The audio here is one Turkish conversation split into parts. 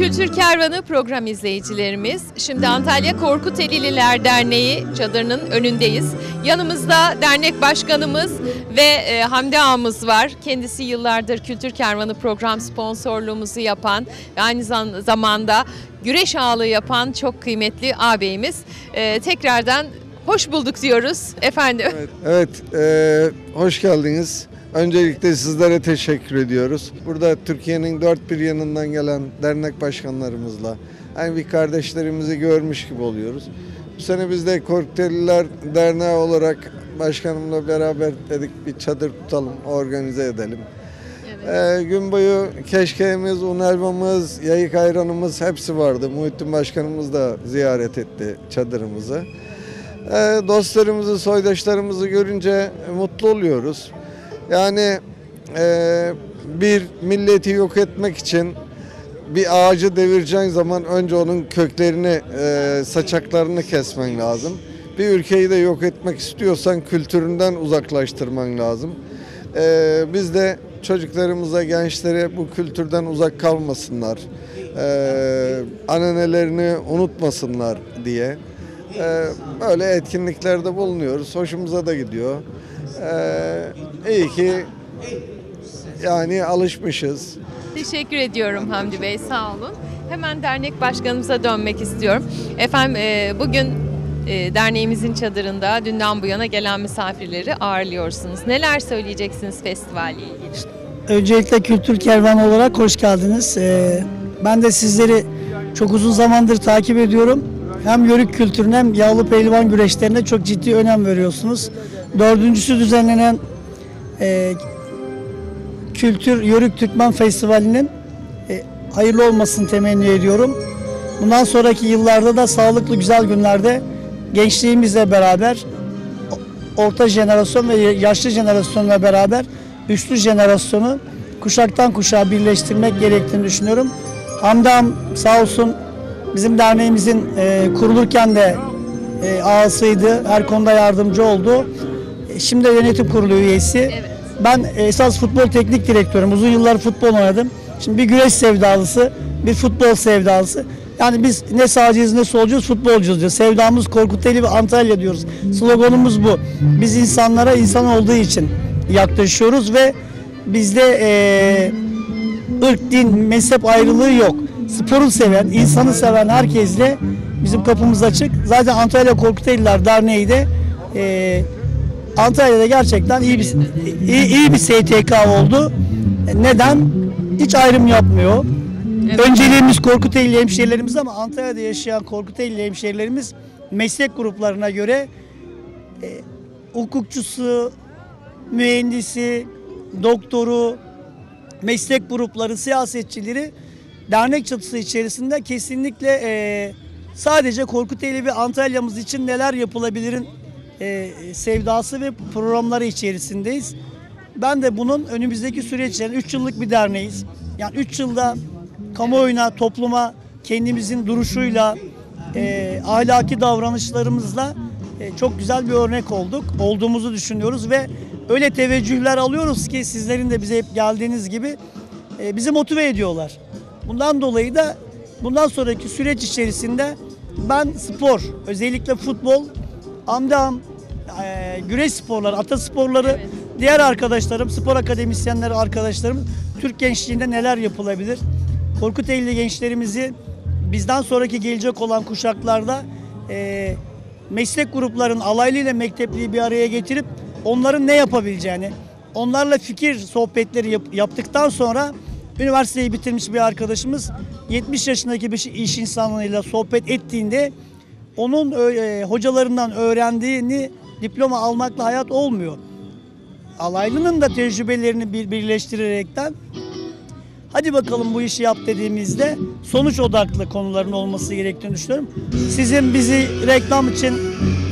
Kültür Kervanı program izleyicilerimiz. Şimdi Antalya Korkutelililer Derneği çadırının önündeyiz. Yanımızda dernek başkanımız ve Hamdi ağamız var. Kendisi yıllardır Kültür Kervanı program sponsorluğumuzu yapan ve aynı zamanda güreş ağalığı yapan çok kıymetli ağabeyimiz. Tekrardan hoş bulduk diyoruz efendim. Evet, hoş geldiniz. Öncelikle sizlere teşekkür ediyoruz. Burada Türkiye'nin dört bir yanından gelen dernek başkanlarımızla yani bir kardeşlerimizi görmüş gibi oluyoruz. Bu sene biz de Korkuteliler Derneği olarak başkanımla beraber dedik bir çadır tutalım, organize edelim. Evet. Gün boyu keşkeğimiz, un helvamız, yayık ayranımız hepsi vardı. Muhittin Başkanımız da ziyaret etti çadırımızı. Dostlarımızı, soydaşlarımızı görünce mutlu oluyoruz. Yani bir milleti yok etmek için bir ağacı devireceğin zaman önce onun köklerini, saçaklarını kesmen lazım. Bir ülkeyi de yok etmek istiyorsan kültüründen uzaklaştırman lazım. Biz de çocuklarımıza, gençlere bu kültürden uzak kalmasınlar, ananelerini unutmasınlar diye böyle etkinliklerde bulunuyoruz. Hoşumuza da gidiyor. İyi ki yani alışmışız. Teşekkür ediyorum Hamdi Bey, sağ olun. Hemen dernek başkanımıza dönmek istiyorum. Efendim bugün derneğimizin çadırında dünden bu yana gelen misafirleri ağırlıyorsunuz. Neler söyleyeceksiniz festivalle ilgili? Öncelikle Kültür Kervanı olarak hoş geldiniz. Ben de sizleri çok uzun zamandır takip ediyorum. Hem yörük kültürüne hem yağlı pehlivan güreşlerine çok ciddi önem veriyorsunuz. Dördüncüsü düzenlenen Kültür Yörük Türkmen Festivali'nin hayırlı olmasını temenni ediyorum. Bundan sonraki yıllarda da sağlıklı güzel günlerde gençliğimizle beraber orta jenerasyon ve yaşlı jenerasyonla beraber üçlü jenerasyonu kuşaktan kuşağa birleştirmek gerektiğini düşünüyorum. Hamdam sağ olsun bizim derneğimizin kurulurken de ağasıydı. Her konuda yardımcı oldu. Şimdi yönetim kurulu üyesi. Evet. Ben esas futbol teknik direktörüm. Uzun yıllar futbol oynadım. Şimdi bir güreş sevdalısı, bir futbol sevdalısı. Yani biz ne sağcıyız ne solcuyuz, futbolcuyuz diyor. Sevdamız Korkuteli ve Antalya diyoruz. Sloganımız bu. Biz insanlara insan olduğu için yaklaşıyoruz ve bizde ırk, din, mezhep ayrılığı yok. Sporu seven, insanı seven herkesle bizim kapımız açık. Zaten Antalya Korkuteliler Derneği de Antalya'da gerçekten iyi bir STK oldu. Neden? Hiç ayrım yapmıyor. Evet. Önceliğimiz Korkuteli hemşehrilerimiz ama Antalya'da yaşayan Korkuteli hemşehrilerimiz meslek gruplarına göre hukukçusu, mühendisi, doktoru, meslek grupları, siyasetçileri dernek çatısı içerisinde kesinlikle sadece Korkuteli ve Antalya'mız için neler yapılabilirin sevdası ve programları içerisindeyiz. Ben de bunun önümüzdeki süreç için 3 yıllık bir derneğiz. Yani 3 yılda kamuoyuna, topluma kendimizin duruşuyla, ahlaki davranışlarımızla çok güzel bir örnek olduğumuzu düşünüyoruz ve öyle teveccühler alıyoruz ki sizlerin de bize hep geldiğiniz gibi bizi motive ediyorlar. Bundan dolayı da bundan sonraki süreç içerisinde ben spor, özellikle futbol, amdam, güreş sporları, atasporları, evet, diğer arkadaşlarım, spor akademisyenleri arkadaşlarım, Türk gençliğinde neler yapılabilir? Korkuteli gençlerimizi bizden sonraki gelecek olan kuşaklarda meslek gruplarının alaylı ile mektepliği bir araya getirip onların ne yapabileceğini, onlarla fikir sohbetleri yaptıktan sonra üniversiteyi bitirmiş bir arkadaşımız 70 yaşındaki bir iş insanıyla sohbet ettiğinde onun hocalarından öğrendiğini diploma almakla hayat olmuyor. Alaylının da tecrübelerini birleştirerekten hadi bakalım bu işi yap dediğimizde sonuç odaklı konuların olması gerektiğini düşünüyorum. Sizin bizi reklam için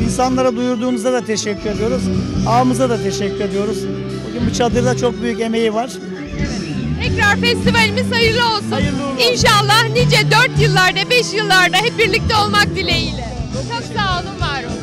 insanlara duyurduğunuza da teşekkür ediyoruz. Ağamıza da teşekkür ediyoruz. Bugün bu çadırda çok büyük emeği var. Tekrar festivalimiz hayırlı olsun. Hayırlı olsun. İnşallah nice 4 yıllarda, 5 yıllarda hep birlikte olmak dileğiyle. Çok sağ olun, var olun.